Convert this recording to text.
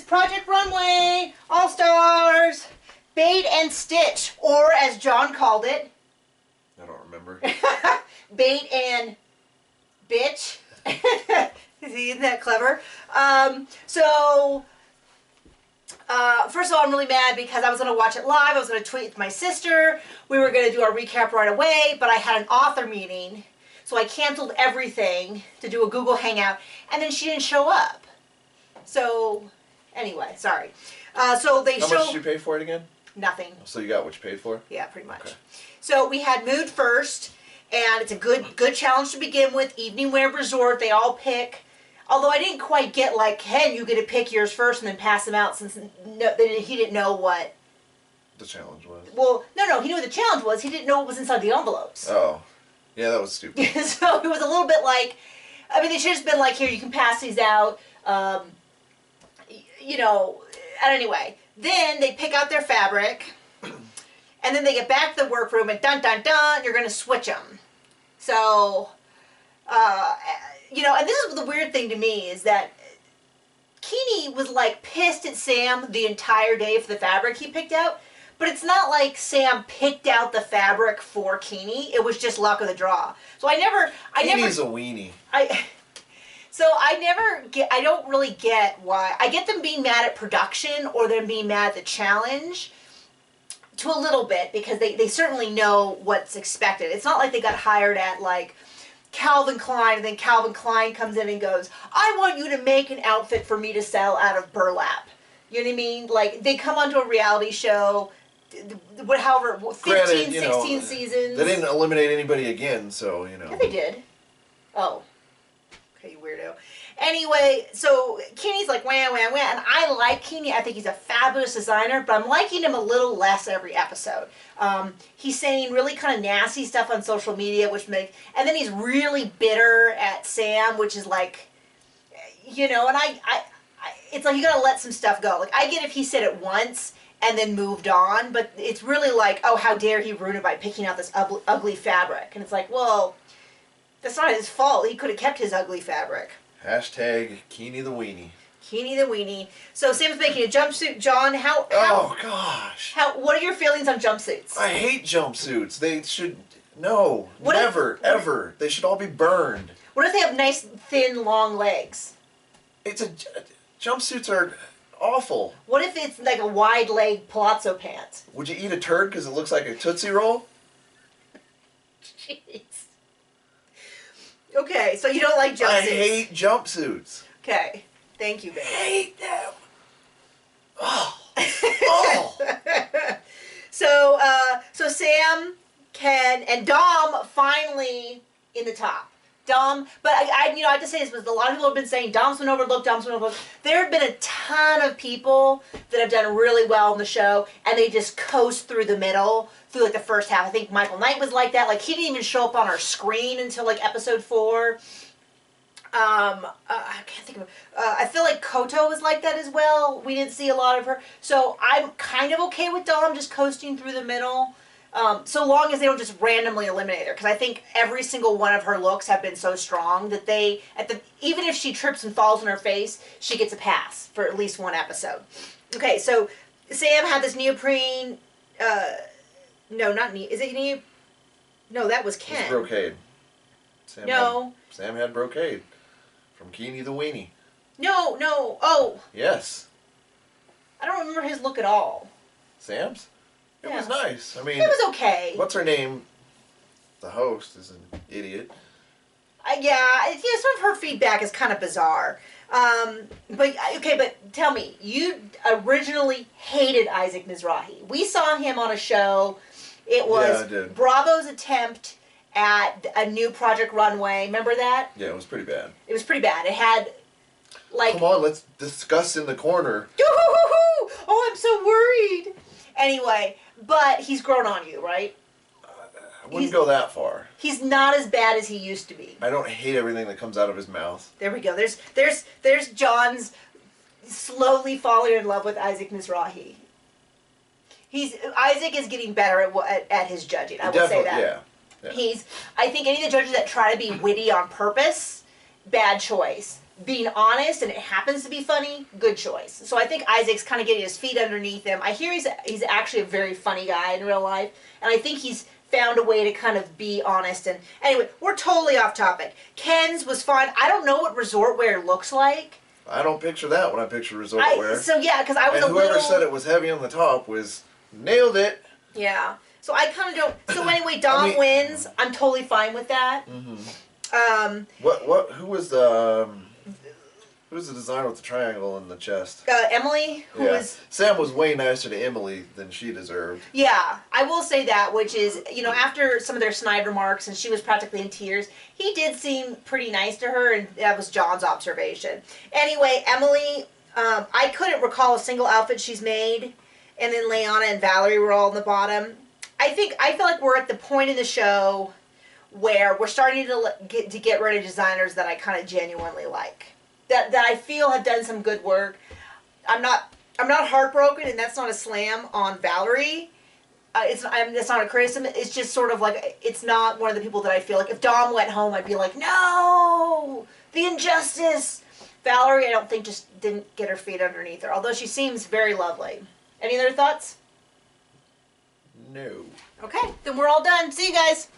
Project Runway All-Stars Bait and Stitch, or as John called it, I don't remember. Bait and Bitch. Isn't that clever? First of all, I'm really mad because I was going to watch it live. I was going to tweet with my sister. We were going to do our recap right away, but I had an author meeting, so I canceled everything to do a Google Hangout, and then she didn't show up. So, anyway, sorry. So they How much did you pay for it again? Nothing. So you got what you paid for? Yeah, pretty much. Okay. So we had Mood first, and it's a good challenge to begin with. Evening Wear Resort, they all pick. Although I didn't quite get, like, Ken, you get to pick yours first and then pass them out, since he didn't know what the challenge was. Well, no, he knew what the challenge was. He didn't know what was inside the envelopes. Oh. Yeah, that was stupid. So it was a little bit like, I mean, they should have just been like, here, you can pass these out. You know, and anyway. Then they pick out their fabric, and then they get back to the workroom, and dun, dun, dun, you're going to switch them. So, you know, and this is the weird thing to me, is that Keeney was, like, pissed at Sam the entire day for the fabric he picked out, but it's not like Sam picked out the fabric for Keeney. It was just luck of the draw. So Keeney's a weenie. I don't really get why. I get them being mad at production or them being mad at the challenge to a little bit, because they certainly know what's expected. It's not like they got hired at, like, Calvin Klein, and then Calvin Klein comes in and goes, I want you to make an outfit for me to sell out of burlap. You know what I mean? Like, they come onto a reality show, however, 15, 16 seasons. They didn't eliminate anybody again, so, you know. Yeah, they did. Oh. Okay, you weirdo. Anyway, so Keeney's like, wah, wah, wah, and I like Keeney. I think he's a fabulous designer, but I'm liking him a little less every episode. He's saying really kind of nasty stuff on social media, and then he's really bitter at Sam, which is like, you know, and it's like you gotta let some stuff go. Like, I get if he said it once and then moved on, but it's really like, oh, how dare he ruin it by picking out this ugly fabric. And it's like, well, that's not his fault. He could have kept his ugly fabric. Hashtag Keeney the Weenie. Keeney the Weenie. So Sam's making a jumpsuit. John, oh, gosh. What are your feelings on jumpsuits? I hate jumpsuits. They should... No. Ever. They should all be burned. What if they have nice, thin, long legs? Jumpsuits are awful. What if it's like a wide leg palazzo pant? Would you eat a turd because it looks like a Tootsie Roll? Jeez. Okay, so you don't like jumpsuits. I hate jumpsuits. Okay, thank you, baby. Hate them. Oh. Oh. So Sam, Ken, and Dom finally in the top. Dom, but I have to say this, because a lot of people have been saying Dom's been overlooked, There have been a ton of people that have done really well in the show, and they just coast through the middle, through like the first half. I think Michael Knight was like that. Like, he didn't even show up on our screen until like episode 4. I can't think of I feel like Koto was like that as well. We didn't see a lot of her. So I'm kind of okay with Dom just coasting through the middle. So long as they don't just randomly eliminate her, because I think every single one of her looks have been so strong that even if she trips and falls on her face, she gets a pass for at least one episode. Okay, so Sam had this neoprene. No, not is it neoprene? No, that was Ken. It's brocade. Sam had brocade from Keeney the Weenie. No. Oh. Yes. I don't remember his look at all. Sam's? It was nice. I mean, it was okay. What's her name? The host is an idiot. Some of her feedback is kind of bizarre. But tell me, you originally hated Isaac Mizrahi. We saw him on a show. It was Bravo's attempt at a new Project Runway. Remember that? Yeah, it was pretty bad. It was pretty bad. It had, like... Come on, let's discuss in the corner. Oh, I'm so worried. Anyway, but he's grown on you, right? I wouldn't go that far. He's not as bad as he used to be. I don't hate everything that comes out of his mouth. There we go. There's John's slowly falling in love with Isaac Mizrahi. Isaac is getting better at his judging. I would say that. Yeah. I think any of the judges that try to be witty on purpose, bad choice. being honest and it happens to be funny, good choice. So I think Isaac's kind of getting his feet underneath him. I hear he's actually a very funny guy in real life, and I think he's found a way to kind of be honest. And anyway, we're totally off topic. Ken's was fine. I don't know what resort wear looks like. I don't picture that when I picture resort wear. So yeah, because I was and whoever said it was heavy on the top was nailed it. Yeah. So I kind of don't. So anyway, Dom wins. I'm totally fine with that. Mm-hmm. Who was the designer with the triangle in the chest? Emily, who was... Sam was way nicer to Emily than she deserved. Yeah, I will say that, which is, after some of their snide remarks, and she was practically in tears, he did seem pretty nice to her, and that was John's observation. Anyway, Emily, I couldn't recall a single outfit she's made, and then Leanna and Valerie were all in the bottom. I feel like we're at the point in the show where we're starting to get rid of designers that I kind of genuinely like. That I feel have done some good work. I'm not heartbroken, and that's not a slam on Valerie. It's not a criticism. It's just sort of like it's not one of the people that I feel like if Dom went home, I'd be like, no, the injustice. Valerie, I don't think just didn't get her feet underneath her, although she seems very lovely. Any other thoughts? No. Okay, then we're all done. See you guys.